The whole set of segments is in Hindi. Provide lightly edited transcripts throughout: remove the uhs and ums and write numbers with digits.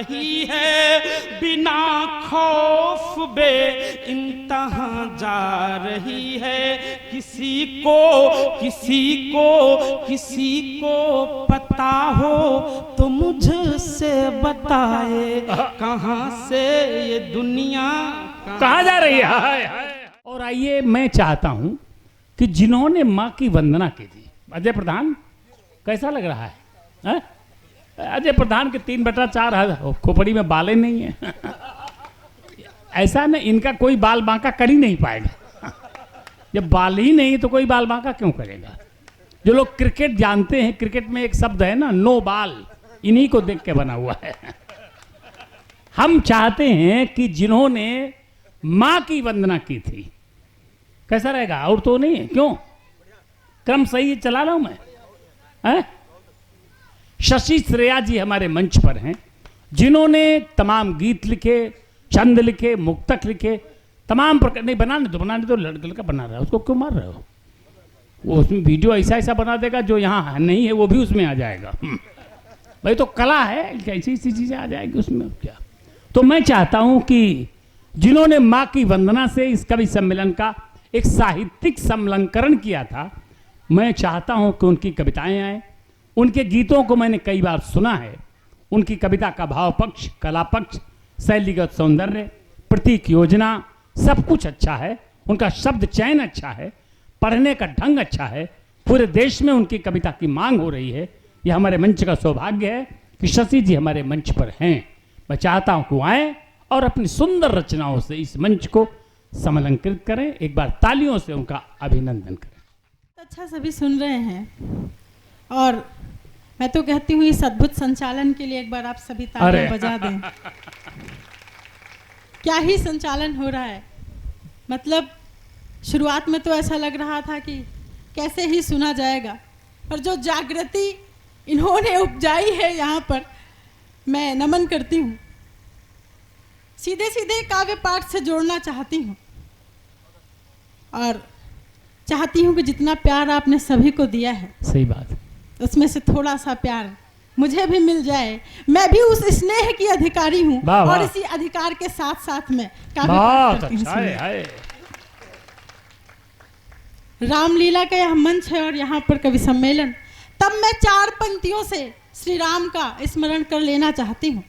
रही है, बिना खौफ बे इंतहा जा रही है। किसी को पता हो तो मुझसे बताए, कहां से ये दुनिया कहाँ जा रही है। और आइए, मैं चाहता हूं कि जिन्होंने माँ की वंदना की थी, अजय प्रधान कैसा लग रहा है? अजय प्रधान के 3/4 खोपड़ी में बालें नहीं है। ऐसा न, इनका कोई बाल बांका कर ही नहीं पाएगा। जब बाल ही नहीं तो कोई बाल बांका क्यों करेगा? जो लोग क्रिकेट जानते हैं, क्रिकेट में एक शब्द है ना, नो बाल, इन्हीं को देख के बना हुआ है। हम चाहते हैं कि जिन्होंने माँ की वंदना की थी, कैसा रहेगा? और तो नहीं है, क्यों? क्रम सही चला रहा हूं मैं। शशि श्रेया जी हमारे मंच पर हैं, जिन्होंने तमाम गीत लिखे, छंद लिखे, मुक्तक लिखे, तमाम प्रकार। नहीं, बनाने तो लड़का बना रहा है, उसको क्यों मार रहे हो? वो उसमें वीडियो ऐसा बना देगा जो यहाँ नहीं है वो भी उसमें आ जाएगा। भाई तो कला है, ऐसी चीजें आ जाएगी उसमें, क्या? तो मैं चाहता हूं कि जिन्होंने माँ की वंदना से इस कवि सम्मेलन का एक साहित्यिक समलंकरण किया था, मैं चाहता हूं कि उनकी कविताएं आए। उनके गीतों को मैंने कई बार सुना है। उनकी कविता का भाव पक्ष, कला पक्ष, शैलीगत सौंदर्य, प्रतीक योजना, सब कुछ अच्छा है। उनका शब्द चयन अच्छा है, पढ़ने का ढंग अच्छा है। पूरे देश में उनकी कविता की मांग हो रही है। यह हमारे मंच का सौभाग्य है कि शशि जी हमारे मंच पर हैं। मैं चाहता हूं कि वो आए और अपनी सुंदर रचनाओं से इस मंच को समलंकृत करें। एक बार तालियों से उनका अभिनंदन करें। अच्छा, सभी सुन रहे हैं और मैं तो कहती हूँ इस अद्भुत संचालन के लिए एक बार आप सभी तालियां बजा दें। क्या ही संचालन हो रहा है। मतलब शुरुआत में तो ऐसा लग रहा था कि कैसे ही सुना जाएगा, पर जो जागृति इन्होंने उपजाई है यहाँ पर, मैं नमन करती हूँ। सीधे सीधे काव्य पाठ से जोड़ना चाहती हूँ और चाहती हूँ कि जितना प्यार आपने सभी को दिया है, सही बात, उसमें से थोड़ा सा प्यार मुझे भी मिल जाए। मैं भी उस स्नेह की अधिकारी हूँ और इसी अधिकार के साथ साथ में काव्य पाठ करती हूँ। रामलीला का यह मंच है और यहाँ पर कवि सम्मेलन। तब मैं 4 पंक्तियों से श्री राम का स्मरण कर लेना चाहती हूँ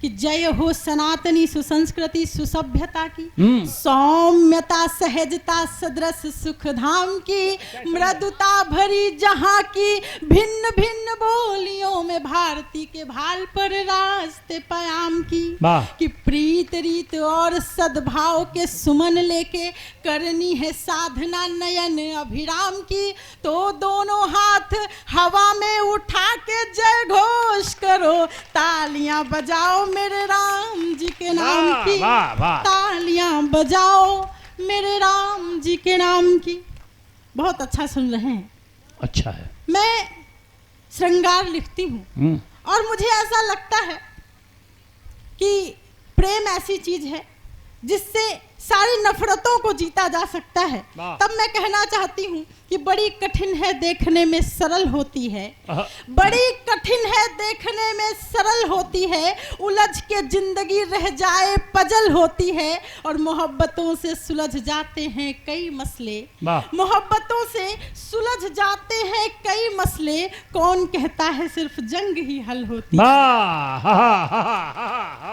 कि जय हो सनातनी सुसंस्कृति सुसभ्यता की, सौम्यता सहजता सदृश सुख धाम की, मृदुता भरी जहाँ की, भिन्न भिन्न बोलियों में भारती के भाल पर रास्ते पयाम की, कि प्रीत रीत और सद्भाव के सुमन लेके करनी है साधना नयन अभिराम की। तो दोनों हाथ हवा में उठा के जय घोष करो, तालियां बजाओ मेरे राम जी के नाम की, तालियां बजाओ मेरे राम जी के नाम की। बहुत अच्छा सुन रहे हैं। अच्छा है। मैं श्रृंगार लिखती हूँ और मुझे ऐसा लगता है कि प्रेम ऐसी चीज है जिससे सारी नफरतों को जीता जा सकता है। तब मैं कहना चाहती हूँ कि बड़ी कठिन है देखने में सरल होती है, बड़ी कठिन है देखने में सरल होती है, उलझ के जिंदगी रह जाए पजल होती है, और मोहब्बतों से सुलझ जाते हैं कई मसले, मोहब्बतों से सुलझ जाते हैं कई मसले, कौन कहता है सिर्फ जंग ही हल होती है,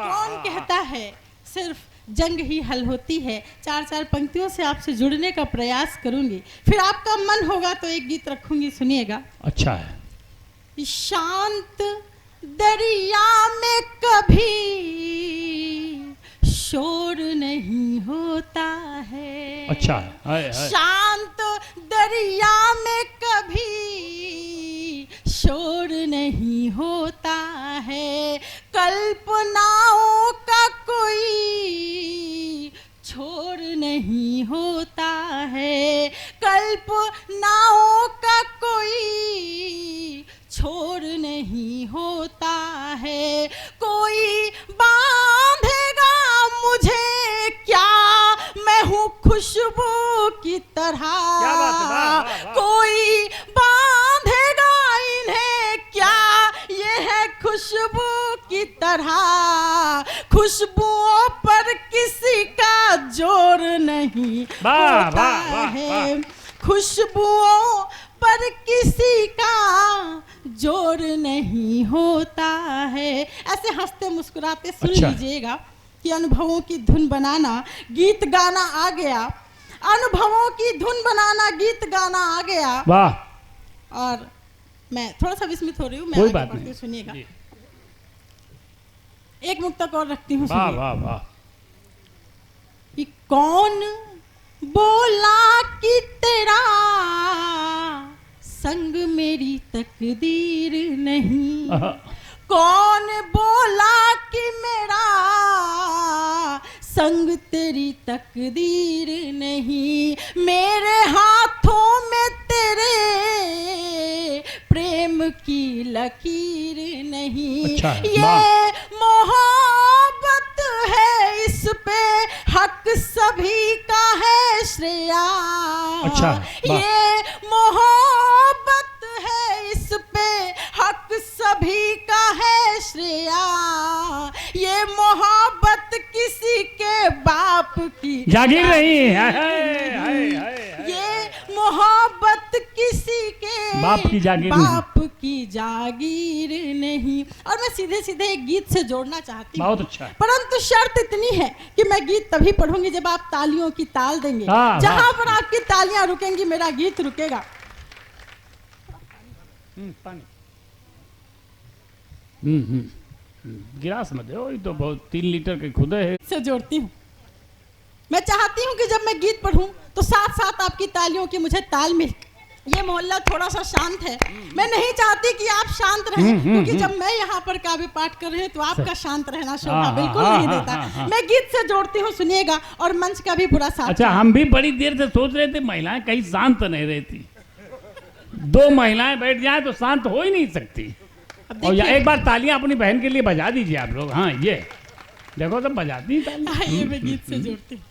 कौन कहता है सिर्फ जंग ही हल होती है। 4 पंक्तियों से आपसे जुड़ने का प्रयास करूंगी, फिर आपका मन होगा तो एक गीत रखूंगी, सुनिएगा। अच्छा है। शांत दरिया में कभी शोर नहीं होता है। अच्छा है। शांत दरिया में कभी शोर नहीं होता है, कल्पनाओं का कोई छोर नहीं होता है, कल्पनाओं का कोई छोर नहीं होता है, कोई बांधेगा मुझे क्या, मैं हूँ खुशबू की तरह, कोई बांधेगा इन्हें क्या, ये है खुशबू की तरह, खुशबुओं पर किसी का जोर नहीं वाह, होता वाह, वाह, है, खुशबुओं पर किसी का जोर नहीं होता है। ऐसे हंसते मुस्कुराते सुन अच्छा। लीजिएगा कि अनुभवों की धुन बनाना गीत गाना आ गया, अनुभवों की धुन बनाना गीत गाना आ गया। वाह, और मैं थोड़ा सा विस्मित हो रही हूँ, मैं कोई आगे बात बढ़ती नहीं, हूँ, सुनिएगा। जी। एक मुक्तक और रखती हूँ, वाह सुनिए। वाह वाह, कि कौन बोला कि तेरा संग मेरी तकदीर नहीं, आहा, कौन बोला कि मेरा संग तेरी तकदीर नहीं, मेरे हाथों में तेरे प्रेम की लकीर नहीं। अच्छा, ये मोहब्बत है, इस पे हक सभी का है श्रेया। अच्छा, वाह। ये मोहब्बत है, इस पे हक सभी का है श्रेया। ये मोहब्बत किसी के बाप की जागीर नहीं है, हाय, हाय, हाय, हाय। ये मोहब्बत किसी के बाप की जागीर नहीं। बाप की जागीर नहीं। और मैं सीधे सीधे एक गीत से जोड़ना चाहती हूँ, बहुत अच्छा है। परंतु शर्त इतनी है कि मैं गीत तभी पढ़ूंगी जब आप तालियों की ताल देंगे। वाह, जहां वाह। पर आपकी तालियां रुकेंगी मेरा गीत रुकेगा। पानी, गिलास मत दो, ये तो बहुत 3 लीटर के खुदे है। से जोड़ती हूँ। मैं चाहती हूँ कि जब मैं गीत पढ़ूं तो साथ साथ आपकी तालियों की मुझे ताल मिले। ये मोहल्ला थोड़ा सा शांत है, मैं नहीं चाहती कि आप शांत रहें, क्योंकि जब मैं यहाँ पर काव्य पाठ कर रही हूँ तो आपका शांत रहना शोभा हाँ, बिल्कुल हाँ, नहीं हाँ, देता। हाँ, हाँ। मैं गीत से जोड़ती हूँ, सुनिएगा, और मंच का भी पूरा साथ। अच्छा, हम भी बड़ी देर से सोच रहे थे महिलाएं कहीं शांत नहीं रहती, 2 महिलाएं बैठ जाए तो शांत हो ही नहीं सकती। अब और देखिए, एक बार तालियां अपनी बहन के लिए बजा दीजिए आप लोग। हाँ, ये देखो सब बजाती हैं तालियां। आइए मैं गीत से जोड़ती हूँ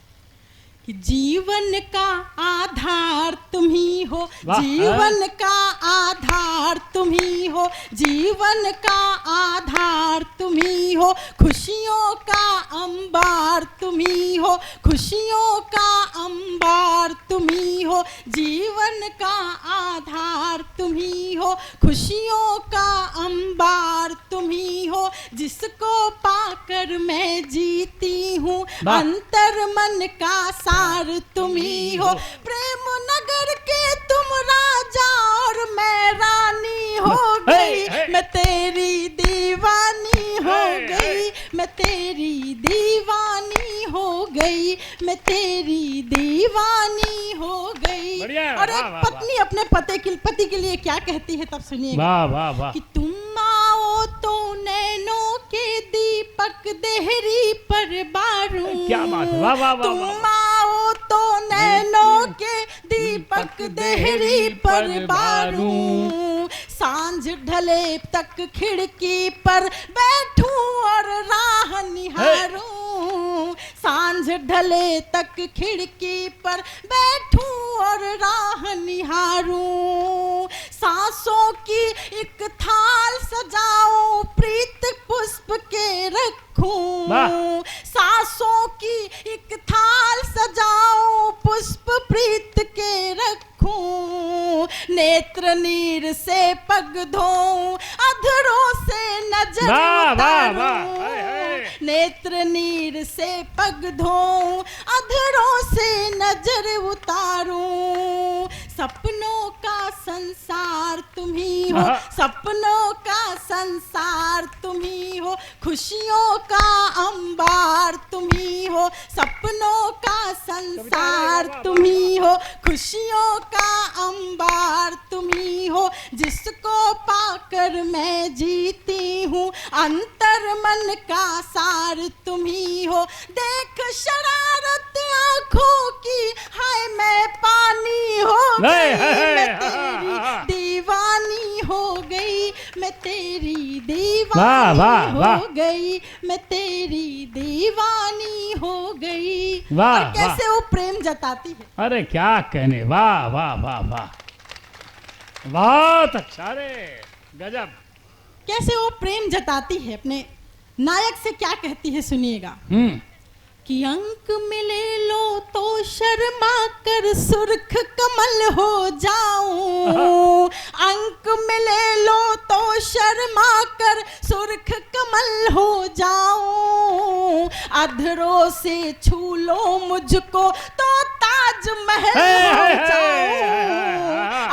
कि जीवन का आधार तुम ही हो, वाह, जीवन का आधार तुम ही हो, जीवन का आधार तुम ही हो, खुशियों का अंबार तुम ही हो, खुशियों का अंबार तुम ही हो, जीवन का आधार तुम ही हो, खुशियों का अंबार तुम ही हो, जिसको पाकर मैं जीती हूँ, वाह। अंतर मन का सार तुम ही हो, प्रेम नगर के तुम राजा और मैं रानी हो गई, मैं तेरी दीवानी हो गई, मैं तेरी दीवानी हो गई, मैं तेरी दीवानी हो गई। बढ़िया, और वाह, एक वाह, पत्नी अपने पति के लिए क्या कहती है तब सुनिएगा। वाह वाह वाह, कि तुम आओ तो नैनों के दीपक देहरी पर बारूं, क्या बात है, वाह वाह वाह, तुम वाह। आओ तो नैनों के दीपक देहरी पर बारूं, सांझ ढले तक खिड़की पर बैठूं और राह निहारूं, सांझ ढले तक खिड़की पर बैठूं और राह निहारूं, सांसों की एक थाल सजाऊं प्रीत पुष्प के रखूं, सांसों की एक थाल सजाऊं पुष्प प्रीत के रखूं, नेत्र नीर से पग धोऊं अधरों से नजर उतारूं, नेत्र नीर से पग धोऊं अधरों से नजर उतारूं, सपनों का संसार तुम ही हो, सपनों का संसार तुम ही हो, खुशियों का अंबार तुम ही हो, सपनों का संसार तुम ही हो, खुशियों का अंबार तुम ही हो, जिसको पाकर मैं जीती हूँ, अंतर मन का सार तुम ही हो, देख शरारत आँखों की हाय मैं पानी हो गई, मैं तेरी दीवानी हो गई, मैं तेरी दीवानी हो गई, मैं तेरी दीवानी हो गई। वाह, और कैसे वो प्रेम जताती है। अरे क्या कहने, वाह वाह वाह वाह, बहुत अच्छा रे, गजब। कैसे वो प्रेम जताती है अपने नायक से क्या कहती है सुनिएगा कि अंक मिले लो तो शर्मा कर सुर्ख कमल हो जाऊं, अंक मिले लो तो शर्मा कर सुर्ख कमल हो जाऊं, अधरों से छू लो मुझको तो ताजमहल हो जाऊं,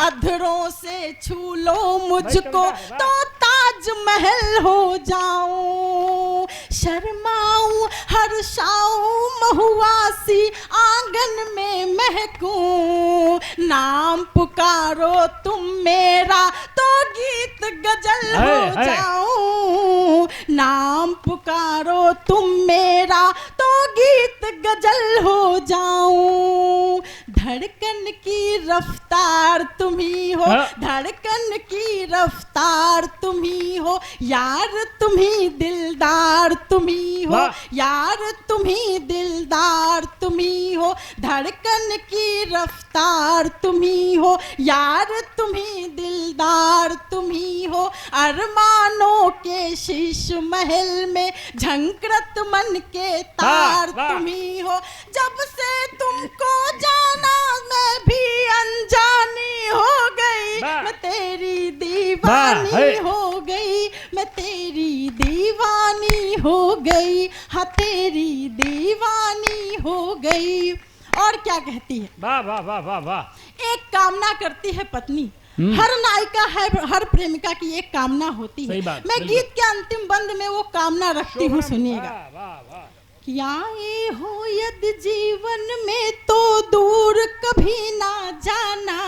अधरों से छू लो मुझको तो ताजमहल हो जाऊं, शर्माऊं हर्षाऊं महुआसी आंगन में महकूं, नाम पुकारो तुम मेरा तो गीत गजल हो जाऊं, नाम पुकारो तुम मेरा तो गीत गजल हो जाऊं, धड़कन की रफ्तार तुम ही हो, धड़कन की रफ्तार तुम ही हो, यार तुम ही दिलदार तुम ही हो, यार तुम ही दिलदार तुम ही हो, धड़कन की रफ्तार तुम ही हो, यार तुम ही दिलदार तुम ही हो, अरमानों के शीश महल में झंकृत मन के तार तुम ही हो, जब से तुमको जाना मैं भी अनजानी हो गई, मैं तेरी दीवानी हो गई, मैं तेरी दीवानी हो गई, हाँ तेरी दीवानी हो गई। और क्या कहती है? वाह वाह वाह वाह वाह। एक कामना करती है पत्नी, हर नायिका है, हर प्रेमिका की एक कामना होती है। मैं गीत के अंतिम बंद में वो कामना रखती हूँ, सुनिएगा। कि आए हो यदि जीवन में तो दूर कभी ना जाना,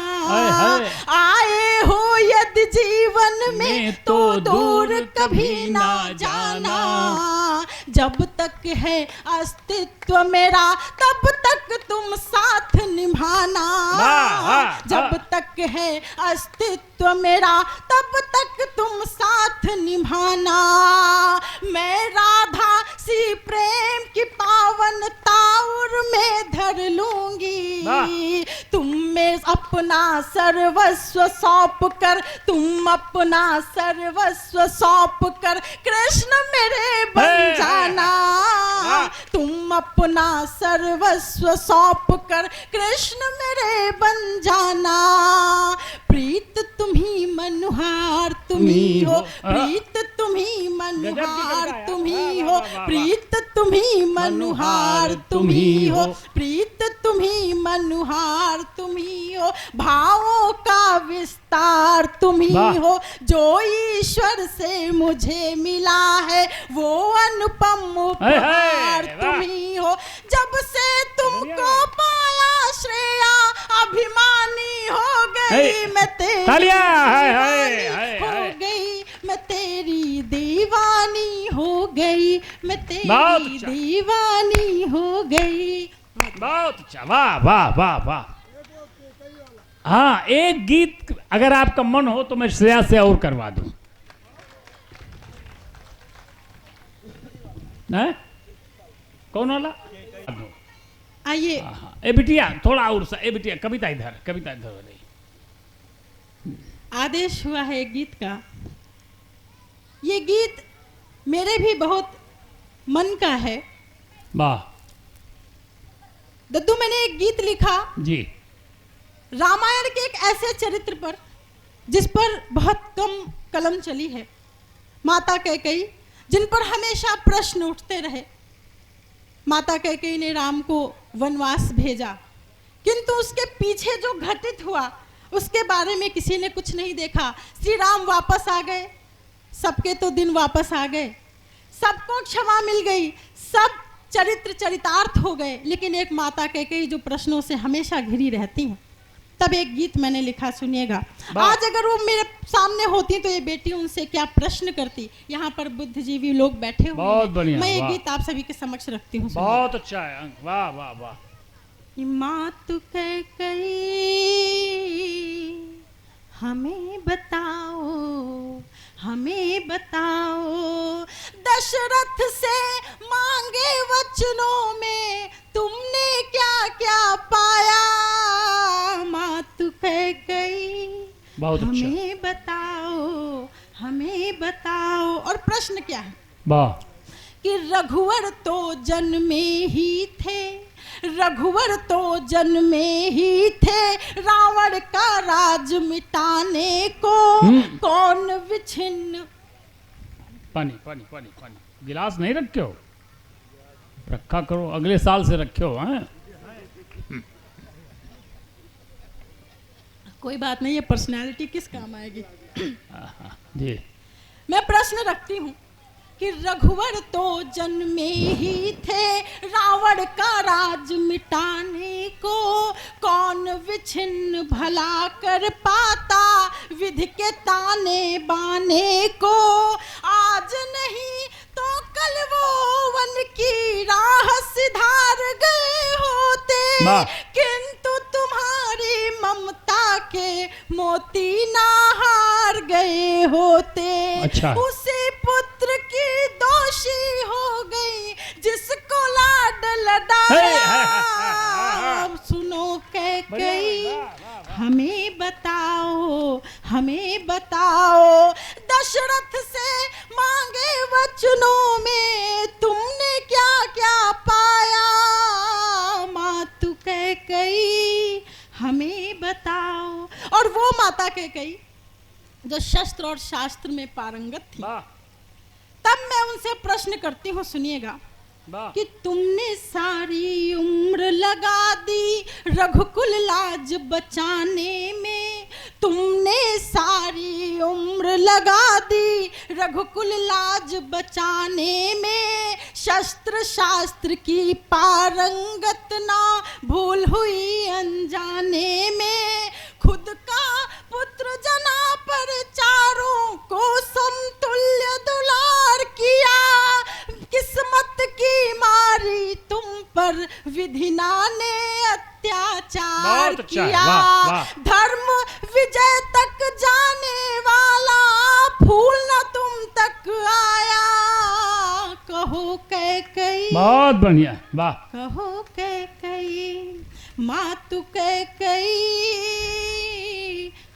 आए हो यदि जीवन में तो दूर कभी ना जाना, जब तक है अस्तित्व मेरा तब तक तुम साथ निभाना, जब तक है अस्तित्व मेरा तब तक तुम साथ निभाना, मैं राधा सी प्रेम की पावन ताउर में धर लूंगी, तुम में अपना सर्वस्व सौंप कर, तुम अपना सर्वस्व सौंप कर कृष्ण मेरे बन जाना, तुम अपना सर्वस्व सौंप कर कृष्ण मेरे बन जाना, प्रीत तुम्ही मनुहार तुम्ही हो, प्रीत तुम्ही मनुहार तुम्ही हो, प्रीत तुम्ही मनुहार तुम्ही हो, प्रीत तुम्ही मनुहार तुम्ही हो, भावों का विस्तार तुम्ही हो, जो ईश्वर से मुझे मिला है वो अनुपम उपहार तुम्ही हो, जब से तुमको पाया श्रेया अभिमानी हो गई, मैं तेरी दीवानी हो गई, मैं तेरी दीवानी हो गई, मैं तेरी दीवानी हो गई। बहुत अच्छा, वाह वाह वाह वाह। हाँ, एक गीत अगर आपका मन हो तो मैं श्रेया से और करवा दूं। कौन वाला? आइए। ए बिटिया थोड़ा और सा, ए बिटिया कविता इधर, कविता इधर वाली। आदेश हुआ है एक गीत का। ये गीत मेरे भी बहुत मन का है। वाह। दद्दू, मैंने एक गीत लिखा जी रामायण के एक ऐसे चरित्र पर जिस पर बहुत कम कलम चली है, माता कैकेयी, जिन पर हमेशा प्रश्न उठते रहे। माता कैकेयी ने राम को वनवास भेजा, किंतु उसके पीछे जो घटित हुआ उसके बारे में किसी ने कुछ नहीं देखा। श्री राम वापस आ गए, सबके तो दिन वापस आ गए, सबको क्षमा मिल गई, सब चरित्र चरितार्थ हो गए, लेकिन एक माता कैकेयी जो प्रश्नों से हमेशा घिरी रहती हैं। तब एक गीत मैंने लिखा, सुनिएगा। आज अगर वो मेरे सामने होती तो ये बेटी उनसे क्या प्रश्न करती। यहाँ पर बुद्धिजीवी लोग बैठे हुए बहुत हैं। बढ़िया, मैं ये गीत आप सभी के समक्ष रखती हूँ। बहुत अच्छा है, वाह वाह वाह। मात कैकेयी हमें बताओ, हमें बताओ, दशरथ से मांगे वचनों में तुमने क्या क्या पाया। मात कैकेयी हमें बताओ, हमें बताओ। और प्रश्न क्या है? वाह। कि रघुवर तो जन्मे ही थे, रघुवर तो जन्मे ही थे, रावण का राज मिटाने को कौन विच्छिन्न। पानी पानी पानी पानी, गिलास नहीं रखे हो, रखा करो, अगले साल से रखे हो। हैं कोई बात नहीं, ये पर्सनैलिटी किस काम आएगी। जी, मैं प्रश्न रखती हूँ कि रघुवर तो जन्मे ही थे, रावण का राज मिटाने को कौन विच्छिन्न भला कर पाता, विधि के ताने बाने को। आज नहीं तो कल वो वन की राह सिधार गए होते, किंतु तुम्हारी ममता के मोती ना हार गए होते। अच्छा। उसी पुत्र की दोषी हो गई जिसको लाड लडाया। अब सुनो कैकेयी, हमें बताओ, हमें बताओ, दशरथ से मांगे वचनों में तुमने क्या क्या पाया। मातु कैकेयी, हमें बताओ। और वो माता कैकेयी जो शस्त्र और शास्त्र में पारंगत थी, तब मैं उनसे प्रश्न करती हूँ, सुनिएगा, कि तुमने सारी उम्र लगा दी रघुकुल लाज बचाने में, तुमने सारी उम्र लगा दी रघुकुल लाज बचाने में, शस्त्र शास्त्र की पारंगत ना भूल हुई अनजाने में, खुद का पुत्र जना पर चारों को समतुल्य दुलार किया, किस्मत की मारी तुम पर विधिना ने अत्याचार किया। धर्म विजय तक जाने वाला फूल न तुम तक आया। कहो कैकेयी, बहुत बढ़िया, वाह। कहो कैकेयी, मातु कैकेयी,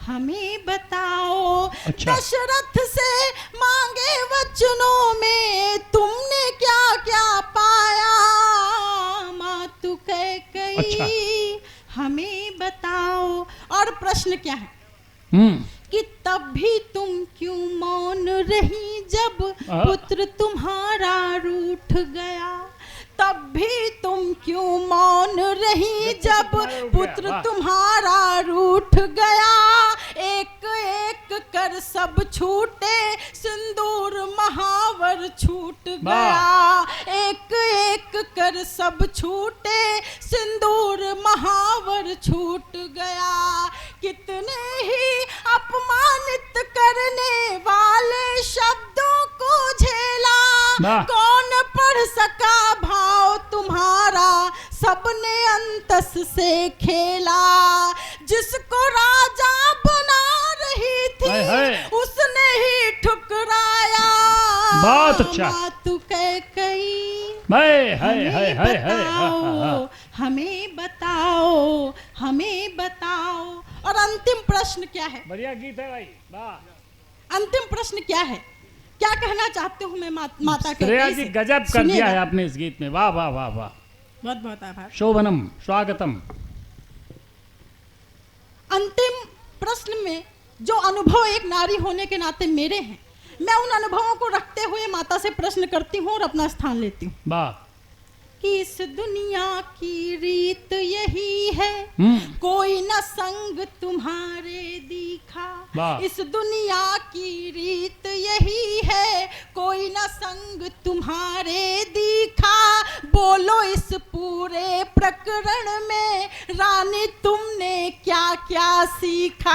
हमें बताओ। अच्छा। दशरथ से मांगे वचनों में तुमने क्या क्या पाया। मातु कैकेयी, अच्छा। हमें बताओ। और प्रश्न क्या है कि तब भी तुम क्यों मौन रही जब पुत्र तुम्हारा रूठ गया। तब भी तुम क्यों मौन रही जब पुत्र तुम्हारा रूठ गया। एक एक कर सब छूटे सिंदूर महावर छूट गया। एक एक कर सब छूटे सिंदूर महावर छूट गया। कितने ही अपमानित करने वाले शब्दों को झेला। कौन पढ़ सका भाव तुम्हारा, सबने अंतस से खेला। जिसको राजा बना रही थी उसने ही ठुकराया। बहुत अच्छा। मातु कैकेयी, हमें बताओ, हमें बताओ। और अंतिम प्रश्न क्या है? बढ़िया गीत है भाई, वाह। अंतिम प्रश्न क्या है? क्या कहना चाहते हूँ मैं माता के? श्रेया जी गजब कर दिया है आपने इस गीत में, वाह वाह वाह वाह। बहुत बहुत आभार। शोभनम, स्वागतम। अंतिम प्रश्न में जो अनुभव एक नारी होने के नाते मेरे हैं, मैं उन अनुभवों को रखते हुए माता से प्रश्न करती हूँ और अपना स्थान लेती हूँ। वाह। कि इस दुनिया की रीत यही है, कोई न संग तुम्हारे दिखा। इस दुनिया की रीत यही है, कोई न संग तुम्हारे दिखा। बोलो इस पूरे प्रकरण में रानी तुमने क्या क्या सीखा।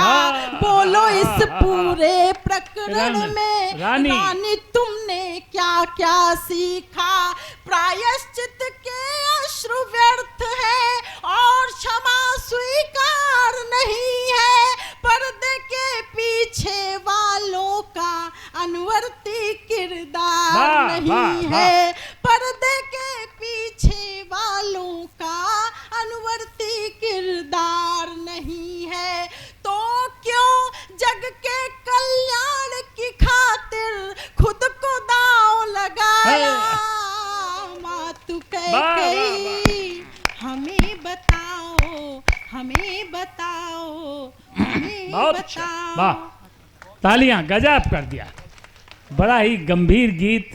बोलो इस पूरे प्रकरण में रानी तुमने क्या क्या सीखा। प्रायश्चित के अश्रु व्यर्थ है और क्षमा स्वीकार नहीं है। पर्दे के पीछे वालों का अनुवर्ती किरदार नहीं है। पर्दे के पीछे वालों का अनुवर्ती किरदार नहीं है। तो क्यों जग के कल्याण की खातिर खुद को दांव लगाया। वाह, कई हमें बताओ, हमें बताओ, हमें बहुत अच्छा, बताओ। वाह, तालियां, गजब कर दिया। बड़ा ही गंभीर गीत